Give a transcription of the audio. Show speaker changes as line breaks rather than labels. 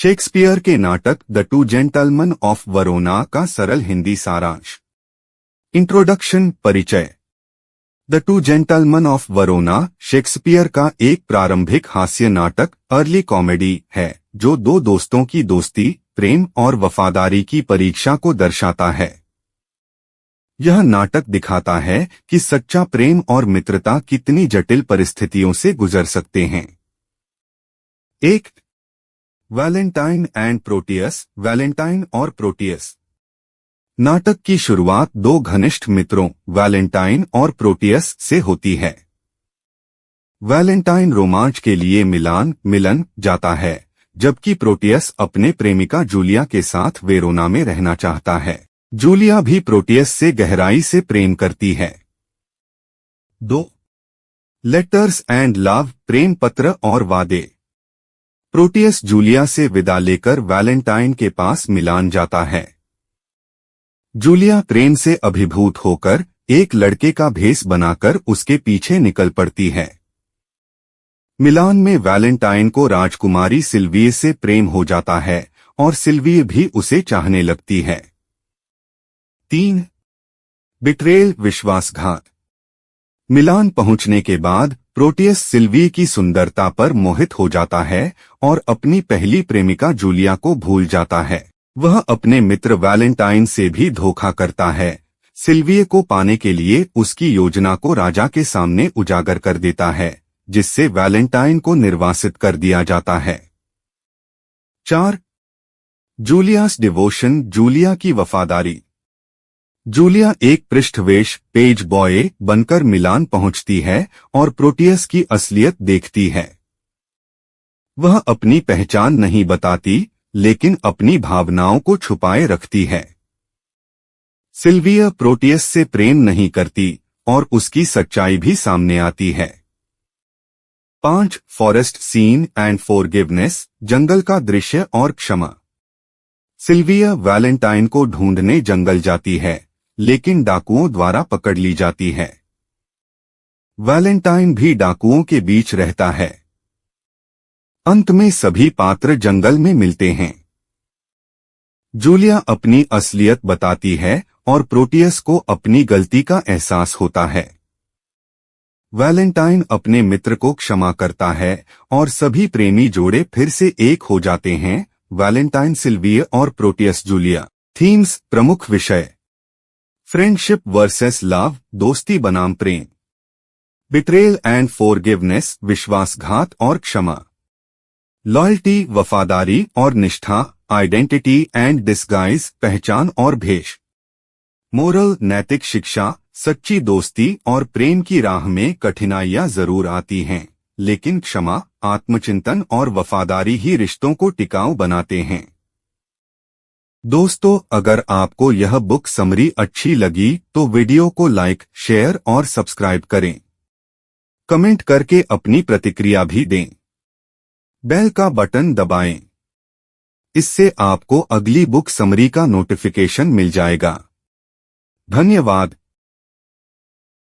Shakespeare के नाटक the two gentleman of वरोना का सरल हिंदी सारांश। इंट्रोडक्शन, परिचय। The two gentleman of वरोना Shakespeare का एक प्रारंभिक हास्य नाटक अर्ली कॉमेडी है जो दो दोस्तों की दोस्ती, प्रेम और वफादारी की परीक्षा को दर्शाता है। यह नाटक दिखाता है कि सच्चा प्रेम और मित्रता कितनी जटिल परिस्थितियों से गुजर सकते हैं। एक, वैलेंटाइन एंड प्रोटियस, वैलेंटाइन और प्रोटियस। नाटक की शुरुआत दो घनिष्ठ मित्रों वैलेंटाइन और प्रोटियस से होती है। वैलेंटाइन रोमांच के लिए मिलन जाता है, जबकि प्रोटियस अपने प्रेमिका जूलिया के साथ वेरोना में रहना चाहता है। जूलिया भी प्रोटियस से गहराई से प्रेम करती है। 2. लेटर्स एंड लव, प्रेम पत्र और वादे। प्रोटियस जूलिया से विदा लेकर वैलेंटाइन के पास मिलान जाता है। जूलिया प्रेम से अभिभूत होकर एक लड़के का भेष बनाकर उसके पीछे निकल पड़ती है। मिलान में वैलेंटाइन को राजकुमारी सिल्विए से प्रेम हो जाता है और सिल्विए भी उसे चाहने लगती है। 3. बिट्रेल, विश्वासघात। मिलान पहुंचने के बाद प्रोटियस सिल्विए की सुंदरता पर मोहित हो जाता है और अपनी पहली प्रेमिका जूलिया को भूल जाता है। वह अपने मित्र वैलेंटाइन से भी धोखा करता है। सिल्विए को पाने के लिए उसकी योजना को राजा के सामने उजागर कर देता है, जिससे वैलेंटाइन को निर्वासित कर दिया जाता है। 4. जूलियास डिवोशन, जूलिया की वफादारी। जूलिया एक पृष्ठवेश पेज बॉय बनकर मिलान पहुंचती है और प्रोटियस की असलियत देखती है। वह अपनी पहचान नहीं बताती, लेकिन अपनी भावनाओं को छुपाए रखती है। सिल्विया प्रोटियस से प्रेम नहीं करती और उसकी सच्चाई भी सामने आती है। 5. फॉरेस्ट सीन एंड फॉरगिवनेस, जंगल का दृश्य और क्षमा। सिल्विया वैलेंटाइन को ढूंढने जंगल जाती है, लेकिन डाकुओं द्वारा पकड़ ली जाती है। वैलेंटाइन भी डाकुओं के बीच रहता है। अंत में सभी पात्र जंगल में मिलते हैं। जूलिया अपनी असलियत बताती है और प्रोटियस को अपनी गलती का एहसास होता है। वैलेंटाइन अपने मित्र को क्षमा करता है और सभी प्रेमी जोड़े फिर से एक हो जाते हैं। वैलेंटाइन सिल्विए और प्रोटियस जूलिया। थीम्स, प्रमुख विषय। फ्रेंडशिप वर्सेस लव, दोस्ती बनाम प्रेम। बिट्रेल एंड फॉरगिवनेस, विश्वासघात और क्षमा। लॉयल्टी, वफादारी और निष्ठा। आइडेंटिटी एंड डिस्गाइज, पहचान और भेष। मोरल, नैतिक शिक्षा। सच्ची दोस्ती और प्रेम की राह में कठिनाइयां जरूर आती हैं, लेकिन क्षमा, आत्मचिंतन और वफादारी ही रिश्तों को टिकाऊ बनाते हैं। दोस्तों, अगर आपको यह बुक समरी अच्छी लगी तो वीडियो को लाइक, शेयर और सब्सक्राइब करें। कमेंट करके अपनी प्रतिक्रिया भी दें। बेल का बटन दबाएं। इससे आपको अगली बुक समरी का नोटिफिकेशन मिल जाएगा। धन्यवाद।